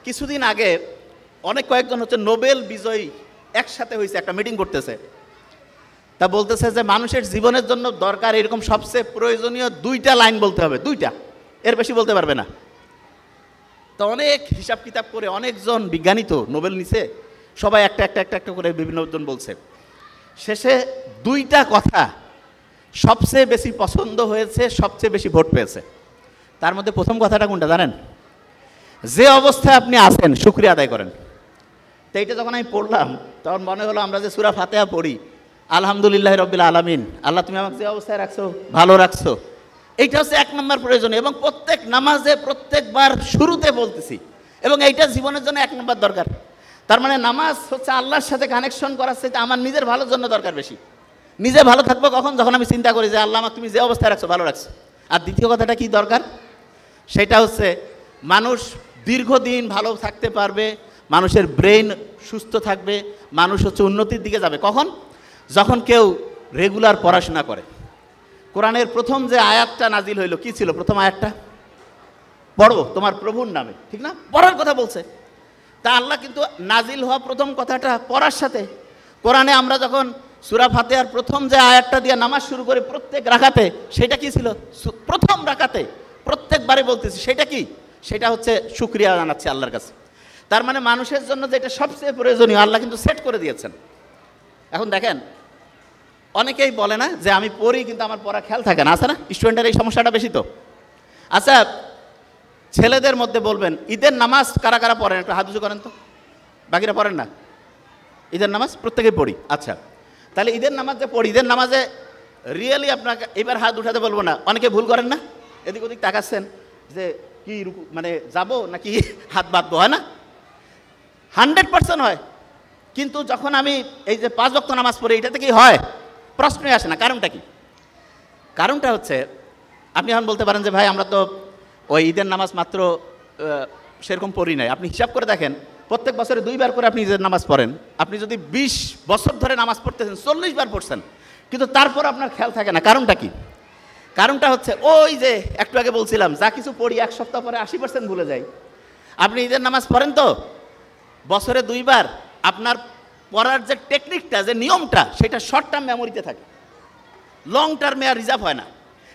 কিছুদিন আগে কয়েকজন হচ্ছে নোবেল বিজয়ী একসাথে হয়েছে, একটা মিটিং করতেছে। তা বলতেছে যে মানুষের জীবনের জন্য দরকার এরকম সবচেয়ে প্রয়োজনীয় 2টা লাইন বলতে হবে, 2টা, এর বেশি বলতে পারবে না। তো অনেক হিসাব কিতাব করে অনেকজন বিজ্ঞানী তো নোবেল নিছে, সবাই একটা একটা একটা একটা করে বিভিন্ন জন বলছে। শেষে 2টা কথা সবচেয়ে বেশি পছন্দ হয়েছে, সবচেয়ে বেশি ভোট পেয়েছে। তার মধ্যে প্রথম কথাটা কোনটা জানেন? যে অবস্থায় আপনি আছেন শুকরিয়া আদায় করেন। তো এইটা যখন আমি পড়লাম তখন মনে হলো আমরা যে সূরা ফাতিহা পড়ি, আলহামদুলিল্লাহ রাব্বিল আলামিন, আল্লাহ তুমি আমাকে যে অবস্থায় রাখছো ভালো রাখছো, এইটা হচ্ছে 1 নম্বর প্রয়োজনীয় এবং প্রত্যেক নামাজে প্রত্যেকবার শুরুতে বলতেছি, এবং এইটা জীবনের জন্য 1 নম্বর দরকার। তার মানে নামাজ হচ্ছে আল্লাহর সাথে কানেকশন করার চাইতে আমার নিজের ভালোর জন্য দরকার বেশি। নিজে ভালো থাকবো কখন? যখন আমি চিন্তা করি যে আল্লাহ আমাকে তুমি যে অবস্থায় রাখছো ভালো রাখছো। আর দ্বিতীয় কথাটা কি দরকার? সেটা হচ্ছে মানুষ দীর্ঘদিন ভালো থাকতে পারবে, মানুষের ব্রেন সুস্থ থাকবে, মানুষ হচ্ছে উন্নতির দিকে যাবে কখন? যখন কেউ রেগুলার পড়াশোনা করে। কোরআনের প্রথম যে আয়াতটা নাজিল হইল কি ছিল? প্রথম আয়াতটা পড়ো তোমার প্রভুর নামে, ঠিক না? পড়ার কথা বলছে। তা আল্লাহ কিন্তু নাজিল হওয়া প্রথম কথাটা পড়ার সাথে, কোরআনে আমরা যখন সূরা ফাতিহার প্রথম যে আয়াতটা দিয়ে নামাজ শুরু করি প্রত্যেক রাকাতে, সেটা কি ছিল? প্রথম রাকাতে প্রত্যেকবারে বলতেছি, সেটা কি? সেটা হচ্ছে শুকরিয়া জানাচ্ছি আল্লাহর কাছে। তার মানে মানুষের জন্য যেটা সবচেয়ে প্রয়োজনীয় আল্লাহ কিন্তু সেট করে দিয়েছেন। এখন দেখেন, অনেকেই বলে না যে আমি পড়ি কিন্তু আমার পড়া খেয়াল থাকে না, আছে না? স্টুডেন্টের এই সমস্যাটা বেশি তো। আচ্ছা, ছেলেদের মধ্যে বলবেন ঈদের নামাজ কারা কারা পড়েন? একটু হাত উঁচু করেন তো। বাকিরা পড়েন না? ঈদের নামাজ প্রত্যেকেই পড়ি। আচ্ছা, তাহলে ঈদের নামাজ যে পড়ি, ঈদের নামাজে রিয়েলি আপনাকে এবার হাত উঠাতে বলবো না, অনেকে ভুল করেন না? এদিক ওদিক তাকাচ্ছেন যে কি মানে যাবো নাকি হাত বাঁধবো, হয় না? 100% হয়। কিন্তু যখন আমি এই যে 5 ওয়াক্ত নামাজ পড়ি, এটাতে কি হয়? প্রশ্নই আসে না। কারণটা কি? কারণটা হচ্ছে, আপনি এখন বলতে পারেন যে ভাই আমরা তো ওই ঈদের নামাজ মাত্র সেরকম পড়ি নাই। আপনি হিসাব করে দেখেন, প্রত্যেক বছরে 2 বার করে আপনি ঈদের নামাজ পড়েন। আপনি যদি 20 বছর ধরে নামাজ পড়তেছেন, 40 বার পড়ছেন, কিন্তু তারপর আপনার খেয়াল থাকে না। কারণটা কি? কারণটা হচ্ছে ওই যে একটু আগে বলছিলাম, যা কিছু পড়ি 1 সপ্তাহ পরে 80% ভুলে যাই। আপনি ঈদের নামাজ পড়েন তো বছরে 2 বার, আপনার পড়ার যে টেকনিকটা, যে নিয়মটা, সেটা শর্ট টার্ম মেমোরিতে থাকে, লং টার্মে আর রিজার্ভ হয় না।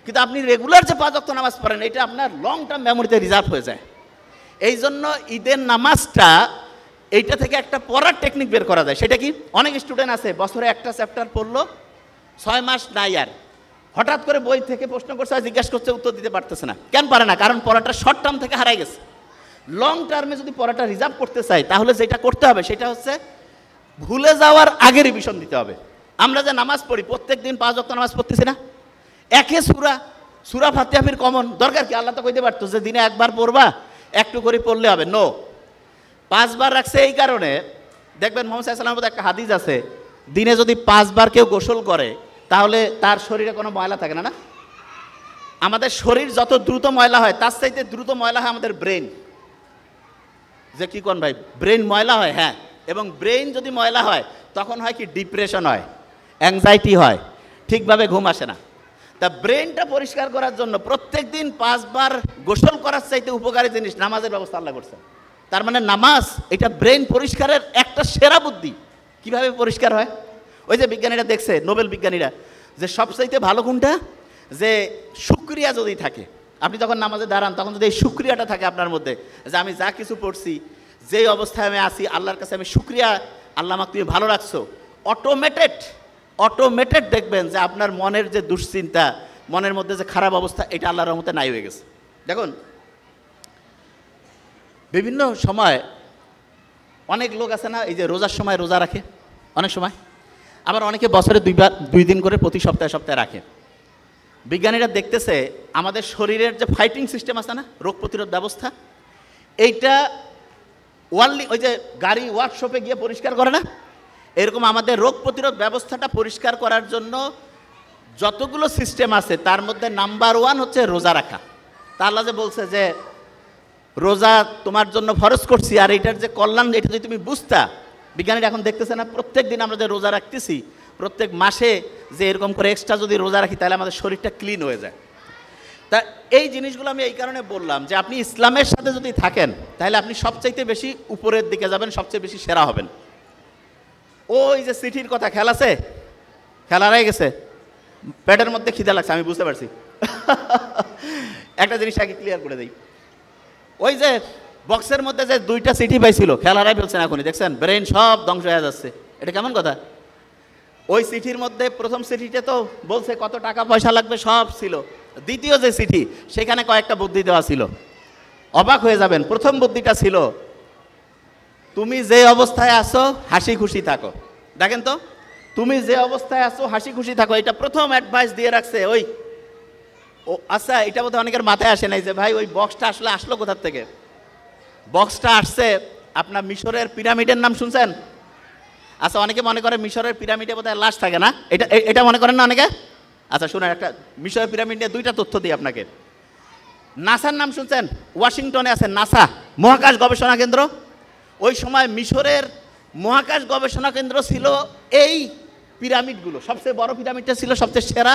কিন্তু আপনি রেগুলার যে 5 ওয়াক্ত নামাজ পড়েন, এটা আপনার লং টার্ম মেমোরিতে রিজার্ভ হয়ে যায়। এই জন্য ঈদের নামাজটা এইটা থেকে একটা পড়ার টেকনিক বের করা যায়। সেটা কি? অনেক স্টুডেন্ট আছে বছরে একটা চ্যাপ্টার পড়লো, 6 মাস নাই, আর হঠাৎ করে বই থেকে প্রশ্ন করছে, জিজ্ঞাসা করছে, উত্তর দিতে পারতেছে না। কেন পারে না? কারণ পড়াটা শর্ট টার্ম থেকে হারাই গেছে। লং টার্মে যদি পড়াটা রিজার্ভ করতে চাই, তাহলে যেটা করতে হবে সেটা হচ্ছে ভুলে যাওয়ার আগে রিভিশন দিতে হবে। আমরা যে নামাজ পড়ি প্রত্যেক দিন 5 ওয়াক্ত নামাজ পড়তেছি না, একে সূরা ফাতিহা ফির কমন দরকার কি? আল্লাহ তো কইতে পারতো যে দিনে 1 বার পড়বা, একটু করে পড়লে হবে। নো, 5 বার রাখছে এই কারণে। দেখবেন মুহাম্মদ সাল্লাল্লাহু আলাইহি ওয়াসাল্লামের একটা হাদিস আছে, দিনে যদি 5 বার কেউ গোসল করে তাহলে তার শরীরে কোনো ময়লা থাকে না। না, আমাদের শরীর যত দ্রুত ময়লা হয় তার চাইতে দ্রুত ময়লা হয় আমাদের ব্রেন। যে কি কোন ভাই, ব্রেন ময়লা হয়? হ্যাঁ। এবং ব্রেন যদি ময়লা হয় তখন হয় কি? ডিপ্রেশন হয়, অ্যাংজাইটি হয়, ঠিকভাবে ঘুম আসে না। তা ব্রেনটা পরিষ্কার করার জন্য প্রত্যেক দিন 5 বার গোসল করার চাইতে উপকারী জিনিস নামাজের ব্যবস্থা আল্লাহ করছেন। তার মানে নামাজ এটা ব্রেন পরিষ্কারের একটা সেরা বুদ্ধি। কিভাবে পরিষ্কার হয়? ওই যে বিজ্ঞানীরা দেখছে, নোবেল বিজ্ঞানীরা, যে সবচাইতে ভালো কোনটা? যে শুকরিয়া যদি থাকে, আপনি যখন নামাজে দাঁড়ান তখন যদি এই শুকরিয়াটা থাকে আপনার মধ্যে, যে আমি যা কিছু পড়ছি, যেই অবস্থায় আমি আছি, আল্লাহর কাছে আমি শুকরিয়া, আল্লাহ আমাকে তুমি ভালো রাখছো, অটোমেটেড দেখবেন যে আপনার মনের যে দুশ্চিন্তা, মনের মধ্যে যে খারাপ অবস্থা, এটা আল্লাহর রহমতে নাই হয়ে গেছে। দেখুন, বিভিন্ন সময় অনেক লোক আছে না, এই যে রোজার সময় রোজা রাখে অনেক সময়, আবার অনেকে বছরে 2 দিন করে প্রতি সপ্তাহে সপ্তাহে রাখে। বিজ্ঞানীরা দেখতেছে আমাদের শরীরের যে ফাইটিং সিস্টেম আছে না, রোগ প্রতিরোধ ব্যবস্থা, এইটা ওই যে গাড়ি ওয়ার্কশপে গিয়ে পরিষ্কার করে না, এরকম আমাদের রোগ প্রতিরোধ ব্যবস্থাটা পরিষ্কার করার জন্য যতগুলো সিস্টেম আছে তার মধ্যে নাম্বার 1 হচ্ছে রোজা রাখা। তা আল্লাহ যে বলছে যে রোজা তোমার জন্য ফরজ করছি, আর এটার যে কল্যাণ, এটা যদি তুমি বুঝতা। বিজ্ঞানীরা এখন দেখতেছে না, প্রত্যেক দিন আমরা যে রোজা রাখতেছি, প্রত্যেক মাসে যে এরকম করে এক্সট্রা যদি রোজা রাখি তাহলে আমাদের শরীরটা ক্লিন হয়ে যায়। তা এই জিনিসগুলো আমি এই কারণে বললাম যে আপনি ইসলামের সাথে যদি থাকেন তাহলে আপনি সবচাইতে বেশি উপরের দিকে যাবেন, সবচেয়ে বেশি সেরা হবেন। ওই যে সিটির কথা, খেলা আছে, খেলা রয়ে গেছে, পেটের মধ্যে খিদে লাগছে, আমি বুঝতে পারছি। একটা জিনিস আগে ক্লিয়ার করে দিই, ওই যে বক্সের মধ্যে যে 2টা সিটি পাইছিল, খেলারাই ফেলছেন এখনই, দেখছেন ব্রেন সব ধ্বংস হয়ে যাচ্ছে। এটা কেমন কথা? ওই সিটির মধ্যে প্রথম সিটিতে তো বলছে কত টাকা পয়সা লাগবে সব ছিল, দ্বিতীয় যে সিটি সেখানে কয়েকটা বুদ্ধি দেওয়া ছিল, অবাক হয়ে যাবেন। প্রথম বুদ্ধিটা ছিল তুমি যে অবস্থায় আছো হাসি খুশি থাকো। দেখেন তো, তুমি যে অবস্থায় আছো হাসি খুশি থাকো, এটা প্রথম অ্যাডভাইস দিয়ে রাখছে। ওই ও আচ্ছা, এটা বোধহয় অনেকের মাথায় আসে নাই যে ভাই ওই বক্সটা আসলো কোথার থেকে। বক্সটা আসছে আপনার মিশরের পিরামিডের নাম শুনছেন? আচ্ছা, অনেকে মনে করে মিশরের পিরামিডে বোধহয় লাশ থাকে না, এটা মনে করেন না অনেকে? আচ্ছা শুনেন, একটা মিশরের পিরামিড নিয়ে 2টা তথ্য দিই আপনাকে। নাসার নাম শুনছেন? ওয়াশিংটনে আছে নাসা, মহাকাশ গবেষণা কেন্দ্র। ওই সময় মিশরের মহাকাশ গবেষণা কেন্দ্র ছিল এই পিরামিডগুলো, সবচেয়ে বড় পিরামিডটা ছিল সবচেয়ে সেরা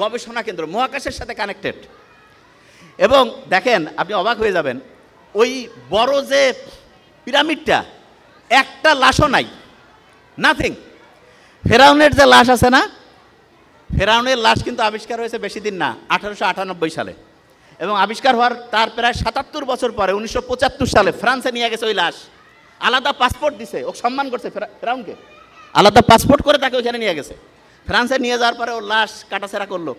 গবেষণা কেন্দ্র, মহাকাশের সাথে কানেক্টেড। এবং দেখেন, আপনি অবাক হয়ে যাবেন, ওই বড় যে পিরামিডটা একটা লাশও নাই, নাথিং। ফেরাউনের যে লাশ আছে না, ফেরাউনের লাশ কিন্তু আবিষ্কার হয়েছে বেশি দিন না, 1898 সালে, এবং আবিষ্কার হওয়ার তার প্রায় 77 বছর পরে 1975 সালে ফ্রান্সে নিয়ে গেছে ওই লাশ। আলাদা পাসপোর্ট দিছে, ও সম্মান করছে ফেরাউনকে, আলাদা পাসপোর্ট করে তাকে ওইখানে নিয়ে গেছে। ফ্রান্সে নিয়ে যাওয়ার পরে ওর লাশ কাটাছেড়া করলো,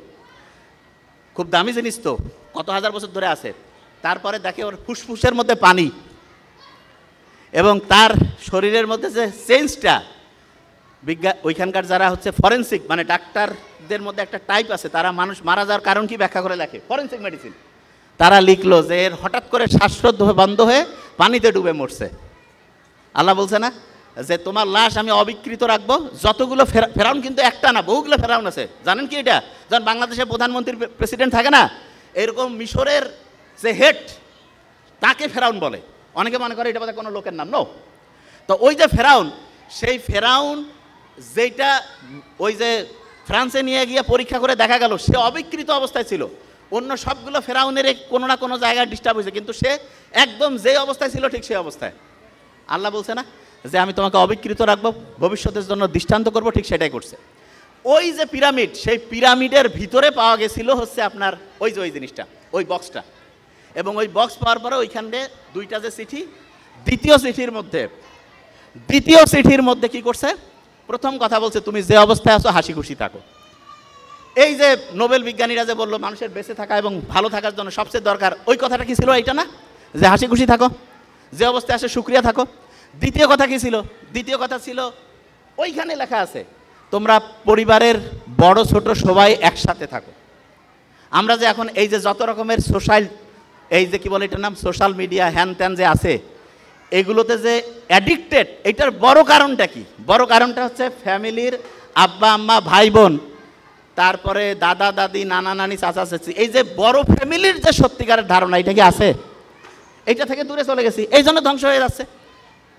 খুব দামি জিনিস তো, কত হাজার বছর ধরে আছে। তারপরে দেখে ওর ফুসফুসের মধ্যে পানি, এবং তার শরীরের মধ্যে যে চেঞ্জটা, ওইখানকার যারা হচ্ছে ফরেন্সিক মানে ডাক্তারদের মধ্যে একটা টাইপ আছে, তারা মানুষ মারা যাওয়ার কারণ কি ব্যাখ্যা করে লেখে, ফরেন্সিক মেডিসিন। তারা লিখলো যে এর হঠাৎ করে শ্বাসরোধ বন্ধ হয়ে পানিতে ডুবে মরছে। আল্লাহ বলছে না যে তোমার লাশ আমি অবিকৃত রাখবো, যতগুলো ফেরাউন কিন্তু একটা না, বহুগুলো ফেরাউন আছে। জানেন কি এটা? যখন বাংলাদেশের প্রধানমন্ত্রী প্রেসিডেন্ট থাকে না, এরকম মিশরের যে হেড তাকে ফেরাউন বলে। অনেকে মনে করে এটা বোধহয় কোনো লোকের নাম, নো। তো ওই যে ফেরাউন, সেই ফেরাউন যেটা ওই যে ফ্রান্সে নিয়ে গিয়ে পরীক্ষা করে দেখা গেল সে অবিকৃত অবস্থায় ছিল। অন্য সবগুলো ফেরাউনের কোনো না কোনো জায়গায় ডিস্টার্ব হয়েছে, কিন্তু সে একদম যে অবস্থায় ছিল ঠিক সেই অবস্থায়। আল্লাহ বলছে না যে আমি তোমাকে অবিকৃত রাখবো, ভবিষ্যতের জন্য দৃষ্টান্ত করবো, ঠিক সেটাই করছে। ওই যে পিরামিড, সেই পিরামিডের ভিতরে পাওয়া গেছিল হচ্ছে আপনার ওই যে ওই জিনিসটা, ওই বক্সটা। এবং ওই বক্স পাওয়ার পরে ওইখানে 2টা যে চিঠি, দ্বিতীয় চিঠির মধ্যে কি করছে? প্রথম কথা বলছে তুমি যে অবস্থায় আছো হাসি খুশি থাকো। এই যে নোবেল বিজ্ঞানীরা যে বললো মানুষের বেঁচে থাকা এবং ভালো থাকার জন্য সবচেয়ে দরকার, ওই কথাটা কি ছিল? এইটা না, যে হাসি খুশি থাকো, যে অবস্থায় আসে শুকরিয়া থাকো। দ্বিতীয় কথা কি ছিল? দ্বিতীয় কথা ছিল ওইখানে লেখা আছে তোমরা পরিবারের বড় ছোট সবাই একসাথে থাকো। আমরা যে এখন এই যে যত রকমের সোশ্যাল, এই যে কি বলে এটার নাম, সোশ্যাল মিডিয়া হ্যান ত্যান যে আছে, এগুলোতে যে অ্যাডিক্টেড, এটার বড় কারণটা কি? বড় কারণটা হচ্ছে ফ্যামিলির আব্বা আম্মা ভাই বোন, তারপরে দাদা দাদি নানা নানি চাচা চাচি, এই যে বড় ফ্যামিলির যে সত্যিকারের ধারণা, এটা কি আছে? এইটা থেকে দূরে চলে গেছি, এই জন্য ধ্বংস হয়ে যাচ্ছে।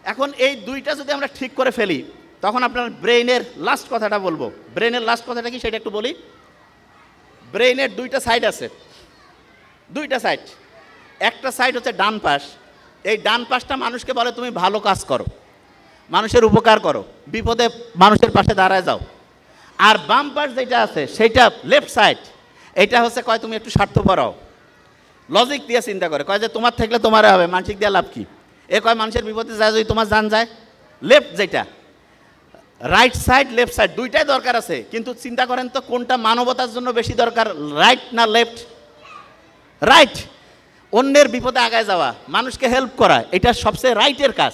এখন এই 2টা যদি আমরা ঠিক করে ফেলি, তখন আপনার ব্রেইনের লাস্ট কথাটা বলবো। ব্রেইনের লাস্ট কথাটা কি সেটা একটু বলি। ব্রেইনের 2টা সাইড আছে, 2টা সাইড। একটা সাইড হচ্ছে ডান পাশ, এই ডান পাশটা মানুষকে বলে তুমি ভালো কাজ করো, মানুষের উপকার করো, বিপদে মানুষের পাশে দাঁড়ায় যাও। আর বাম পাশ যেটা আছে সেইটা লেফট সাইড, এটা হচ্ছে কয় তুমি একটু স্বার্থপর হও, লজিক দিয়ে চিন্তা করে, কয় যে তোমার থাকলে তোমার হবে, মানসিক দিয়ে লাভ কি? এ কয় মানুষের বিপদে যায় যদি তোমার জান যায়। লেফট যেটা, রাইট সাইড লেফট সাইড 2টাই দরকার আছে, কিন্তু চিন্তা করেন তো কোনটা মানবতার জন্য বেশি দরকার, রাইট না লেফট? রাইট। অন্যের বিপদে আগায় যাওয়া, মানুষকে হেল্প করা, এটা সবচেয়ে রাইটের কাজ।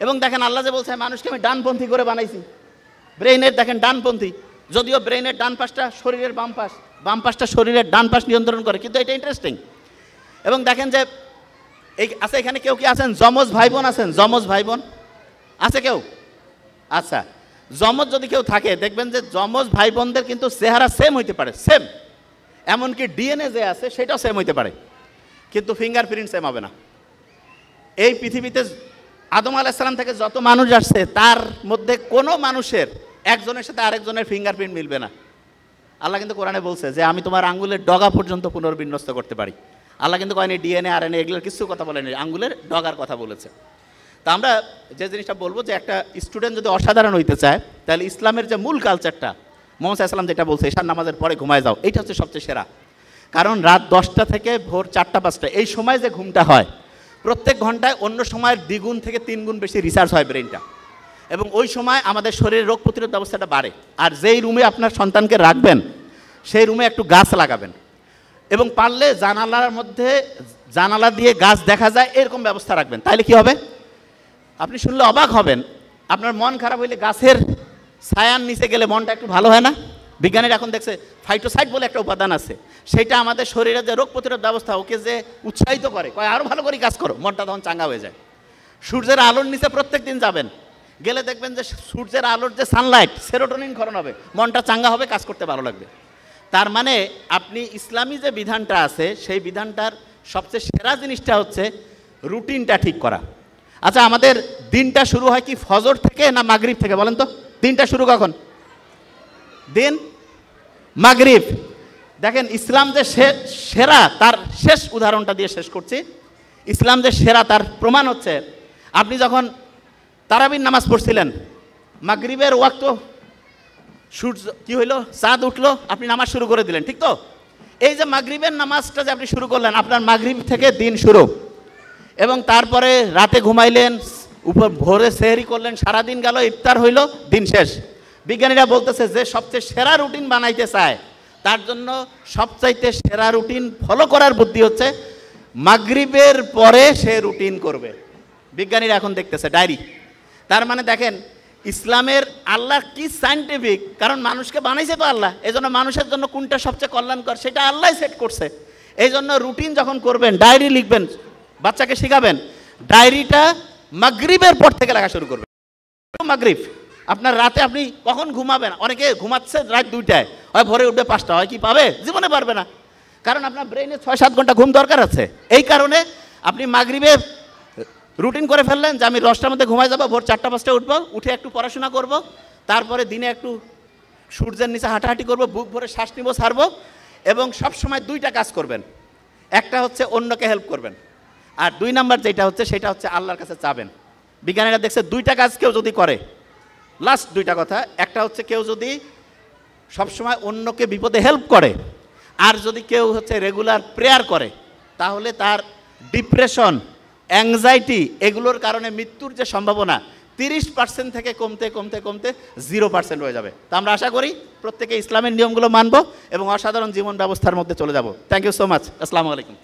এবং দেখেন আল্লাহ যে বলছে মানুষকে আমি ডানপন্থী করে বানাইছি, ব্রেইনের দেখেন ডানপন্থী, যদিও ব্রেইনের ডান পাশটা শরীরের বাম পাশ, বাম পাশটা শরীরের ডান পাশ নিয়ন্ত্রণ করে, কিন্তু এটা ইন্টারেস্টিং। এবং দেখেন যে এই আচ্ছা, এখানে কেউ কি আছেন যমজ ভাই বোন আছেন? যমজ ভাই বোন আছে কেউ? আচ্ছা, যমজ যদি কেউ থাকে দেখবেন যে যমজ ভাই বোনদের কিন্তু চেহারা সেম হইতে পারে, সেম, এমনকি ডিএনএ যে আছে সেটাও সেম হইতে পারে, কিন্তু ফিঙ্গারপ্রিন্ট সেম হবে না। এই পৃথিবীতে আদম আলাইহিস সালাম থেকে যত মানুষ আসছে তার মধ্যে কোনো মানুষের একজনের সাথে আরেকজনের ফিঙ্গারপ্রিন্ট মিলবে না। আল্লাহ কিন্তু কোরআনে বলছে যে আমি তোমার আঙ্গুলের ডগা পর্যন্ত পুনর্বিন্যস্ত করতে পারি। আল্লাহ কিন্তু কয়নি ডিএনএ আরএনএ এগুলোর কিছু কথা বলেনি, আঙ্গুলের ডগার কথা বলেছে। তা আমরা যে জিনিসটা বলবো যে একটা স্টুডেন্ট যদি অসাধারণ হইতে চায় তাহলে ইসলামের যে মূল কালচারটা মোহাম্মদ সাল্লাল্লাহু আলাইহি ওয়াসাল্লাম যেটা বলছে ঈশার নামাজের পরে ঘুমায় যাও, এইটা হচ্ছে সবচেয়ে সেরা। কারণ রাত 10টা থেকে ভোর 4টা-5টা এই সময় যে ঘুমটা হয় প্রত্যেক ঘন্টায় অন্য সময়ের দ্বিগুণ থেকে 3 গুণ বেশি রিসার্চ হয় ব্রেনটা, এবং ওই সময় আমাদের শরীরের রোগ প্রতিরোধ ব্যবস্থাটা বাড়ে। আর যেই রুমে আপনার সন্তানকে রাখবেন সেই রুমে একটু গাছ লাগাবেন, এবং পারলে জানালা দিয়ে গাছ দেখা যায় এরকম ব্যবস্থা রাখবেন। তাইলে কি হবে, আপনি শুনলে অবাক হবেন, আপনার মন খারাপ হইলে গাছের ছায়ার নিচে গেলে মনটা একটু ভালো হয় না? বিজ্ঞানীরা এখন দেখছে ফাইটোসাইট বলে একটা উপাদান আছে, সেটা আমাদের শরীরের যে রোগ প্রতিরোধ ব্যবস্থা ওকে যে উৎসাহিত করে, কয় আরও ভালো করে কাজ করো, মনটা তখন চাঙ্গা হয়ে যায়। সূর্যের আলোর নিচে প্রত্যেক দিন যাবেন, গেলে দেখবেন যে সূর্যের আলোর যে সানলাইট সেরোটোনিন ক্ষরণ হবে, মনটা চাঙ্গা হবে, কাজ করতে ভালো লাগবে। তার মানে আপনি ইসলামী যে বিধানটা আছে সেই বিধানটার সবচেয়ে সেরা জিনিসটা হচ্ছে রুটিনটা ঠিক করা। আচ্ছা, আমাদের দিনটা শুরু হয় কি ফজর থেকে না মাগরিব থেকে বলেন তো? দিনটা শুরু কখন? দিন মাগরিব। দেখেন ইসলাম যে সেরা তার শেষ উদাহরণটা দিয়ে শেষ করছি। ইসলাম যে সেরা তার প্রমাণ হচ্ছে আপনি যখন তারাবির নামাজ পড়ছিলেন, মাগরিবের ওয়াক্ত সূর্য কি হইলো, চাঁদ উঠলো, আপনি নামাজ শুরু করে দিলেন, ঠিক তো? এই যে মাগরিবের নামাজটা যে আপনি শুরু করলেন, আপনার মাগরিব থেকে দিন শুরু, এবং তারপরে রাতে ঘুমাইলেন, ভোরে সেহরি করলেন, সারাদিন গেল, ইফতার হইল, দিন শেষ। বিজ্ঞানীরা বলতেছে যে সবচেয়ে সেরা রুটিন বানাইতে চায় তার জন্য সবচাইতে সেরা রুটিন ফলো করার বুদ্ধি হচ্ছে মাগরিবের পরে সে রুটিন করবে। বিজ্ঞানীরা এখন দেখতেছে ডায়েরি। তার মানে দেখেন ইসলামের আল্লাহ কি সায়েন্টিফিক, কারণ মানুষকে বানাইছে তো আল্লাহ, এই জন্য মানুষের জন্য কোনটা সবচেয়ে কল্যাণকর সেটা আল্লাহ সেট করছে। এই জন্য রুটিন যখন করবেন, ডায়েরি লিখবেন, বাচ্চাকে শেখাবেন, ডায়েরিটা মাগরিবের পর থেকে লেখা শুরু করবেন। মাগরিব আপনার রাতে আপনি কখন ঘুমাবেন? অনেকে ঘুমাচ্ছে রাত 2টায়, হয় ভোরে উঠবে 5টা, হয় কি পাবে? জীবনে পারবে না, কারণ আপনার ব্রেনে 6-7 ঘন্টা ঘুম দরকার আছে। এই কারণে আপনি মাগরিবে রুটিন করে ফেললেন যে আমি 10টার মধ্যে ঘুমাই যাবো, ভোর 4টা-5টায় উঠবো, উঠে একটু পড়াশোনা করব, তারপরে দিনে একটু সূর্যের নিচে হাঁটাহাঁটি করব, বুক ভরে শ্বাস নিব, ছাড়বো, এবং সবসময় 2টা কাজ করবেন। একটা হচ্ছে অন্যকে হেল্প করবেন, আর 2 নাম্বার যেটা হচ্ছে সেটা হচ্ছে আল্লাহর কাছে চাবেন। বিজ্ঞানীরা দেখছে 2টা কাজ কেউ যদি করে, লাস্ট 2টা কথা, একটা হচ্ছে কেউ যদি সবসময় অন্যকে বিপদে হেল্প করে, আর যদি কেউ হচ্ছে রেগুলার প্রেয়ার করে, তাহলে তার ডিপ্রেশন, অ্যাংজাইটি এগুলোর কারণে মৃত্যুর যে সম্ভাবনা 30% থেকে কমতে কমতে কমতে 0% হয়ে যাবে। তা আমরা আশা করি প্রত্যেকে ইসলামের নিয়মগুলো মানব এবং অসাধারণ জীবন ব্যবস্থার মধ্যে চলে যাব। Thank you so much. আসসালামু আলাইকুম।